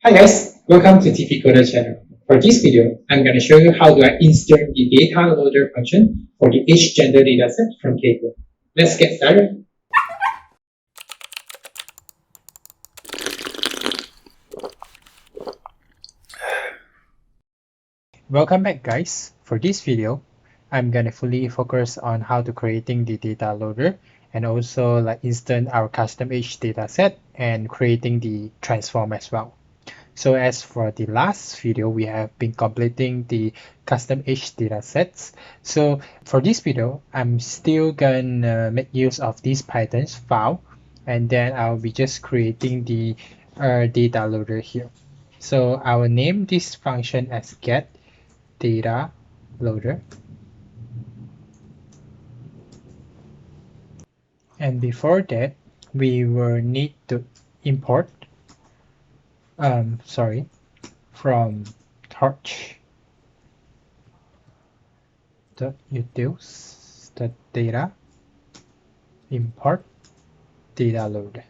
Hi guys, welcome to TP Coder channel. For this video, I'm going to show you how do I insert the data loader function for the age gender dataset from kaggle. Let's get started. Welcome back guys. For this video, I'm gonna fully focus on how to creating the data loader and also instant our custom age dataset and creating the transform as well. So as for the last video, we have been completing the custom age datasets. So for this video, I'm still gonna make use of this Python's file, and then I'll be just creating the data loader here. So I will name this function as get data loader, and before that we will need to import from torch utils data import data loader.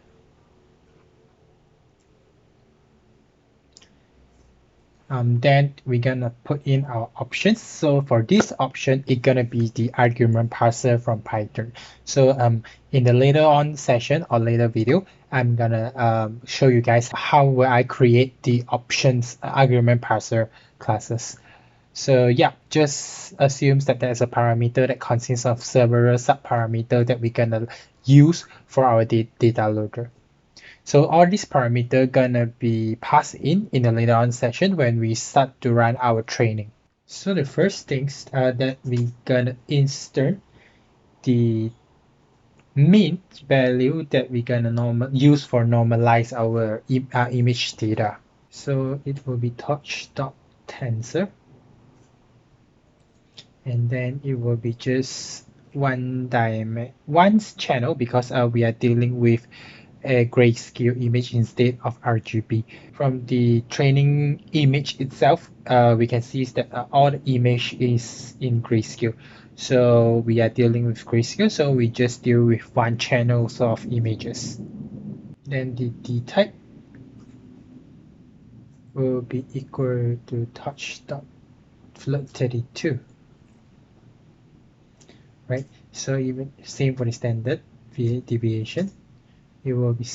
Then we're gonna put in our options. So for this option, it's gonna be the argument parser from Python. So in the later on session or later video, I'm gonna show you guys how will I create the options argument parser classes. So yeah, just assumes that there's a parameter that consists of several subparameters that we're gonna use for our data loader. So all these parameters gonna be passed in the later on session when we start to run our training. So the first things that we gonna insert the mean value that we gonna use for normalize our image data. So it will be torch.tensor, and then it will be just one channel because we are dealing with a grayscale image instead of RGB. From the training image itself, we can see that all the image is in grayscale. So we are dealing with grayscale, so we just deal with one channel of images. Then the D type will be equal to touch.float32. Right? So even same for the standard deviation. It will be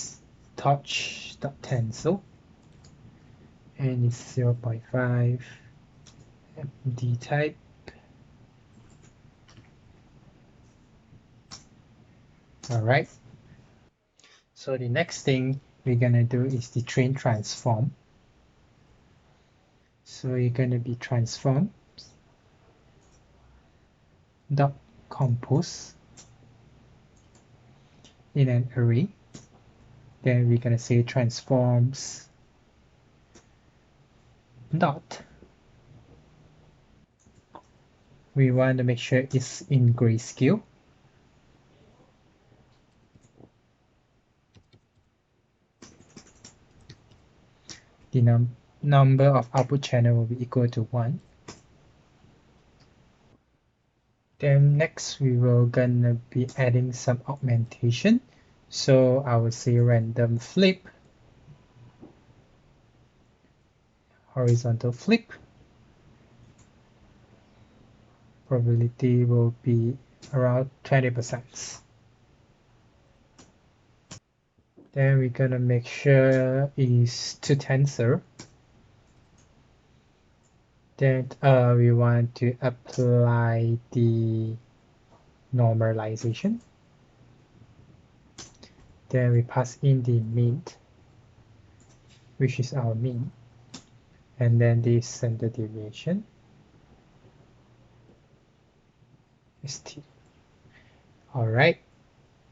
touch.tensor and it's 0.5 D type. Alright, so the next thing we're gonna do is the train transform. So you're gonna be transform dot compose in an array. Then we're gonna say transforms dot. We want to make sure it's in grayscale. The number of output channel will be equal to 1. Then next we will gonna be adding some augmentation. So I will say random flip, horizontal flip. Probability will be around 20%. Then we're gonna make sure is to tensor. Then we want to apply the normalization. Then we pass in the mean, which is our mean, and then the standard deviation. ST. Alright,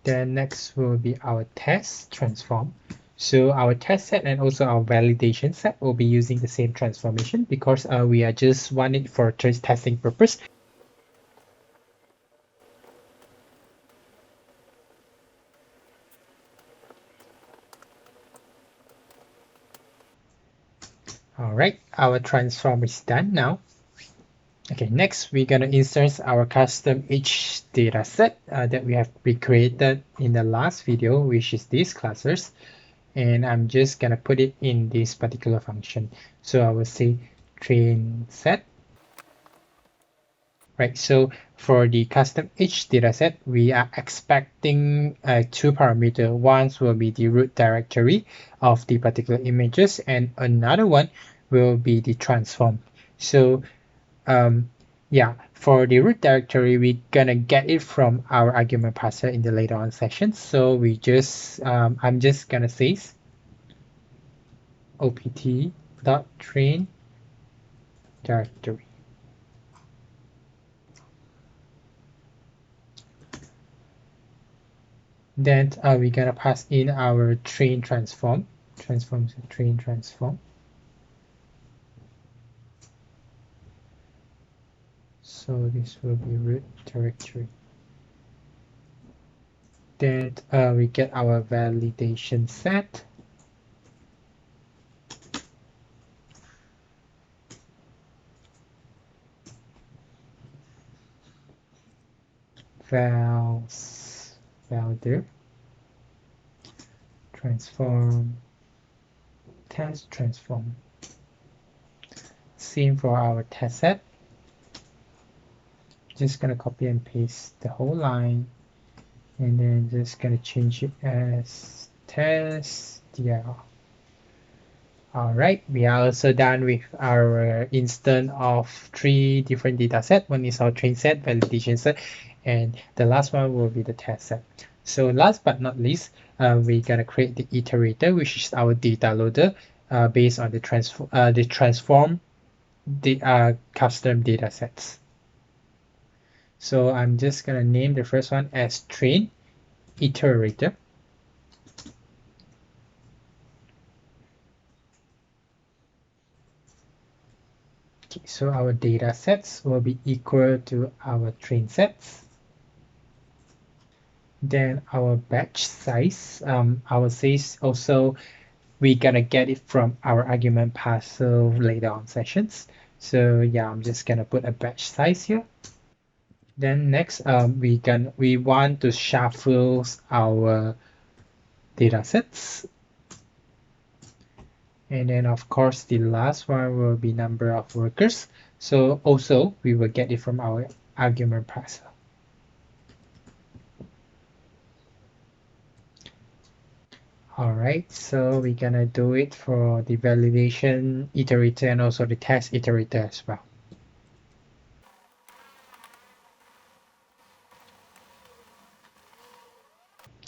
then next will be our test transform. So our test set and also our validation set will be using the same transformation because we are just want it for testing purpose. Alright, our transform is done now. Okay, next we're gonna insert our custom age dataset that we have recreated in the last video, which is these classes. and I'm just gonna put it in this particular function. So I will say train set. Right, so for the custom H dataset, we are expecting two parameters. One will be the root directory of the particular images, and another one will be the transform. So yeah, for the root directory, we're gonna get it from our argument parser in the later on session. So we just, I'm just gonna say opt.train directory. Then we're gonna pass in our train transform. Train transform. So this will be root directory. Then we get our validation set. Valder transform test transform. Same for our test set. Just gonna copy and paste the whole line, and then just gonna change it as test dr. All right, we are also done with our instance of 3 different data sets. One is our train set, validation set, and the last one will be the test set. So last but not least, we're gonna create the iterator, which is our data loader based on the transform the custom data sets. So I'm just gonna name the first one as train iterator. Okay, so our data sets will be equal to our train sets. Then our batch size, I will say also we're gonna get it from our argument parser later on sessions. So yeah, I'm just gonna put a batch size here. Then next, we want to shuffle our data sets. And then of course the last one will be number of workers. So also we will get it from our argument parser. All right, so we're gonna do it for the validation iterator and also the test iterator as well.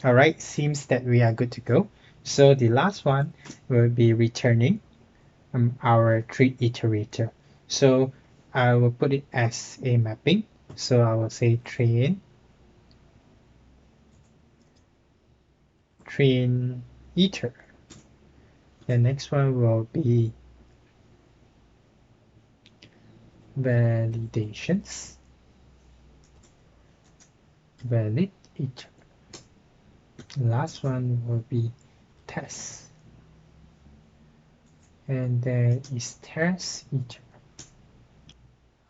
All right, seems that we are good to go. So the last one will be returning our treat iterator. So I will put it as a mapping. So I will say train iter. The next one will be validations valid iter. Last one will be test, and then is test iter.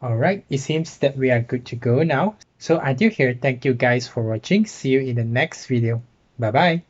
All right, it seems that we are good to go now. So until here, thank you guys for watching. See you in the next video. Bye bye.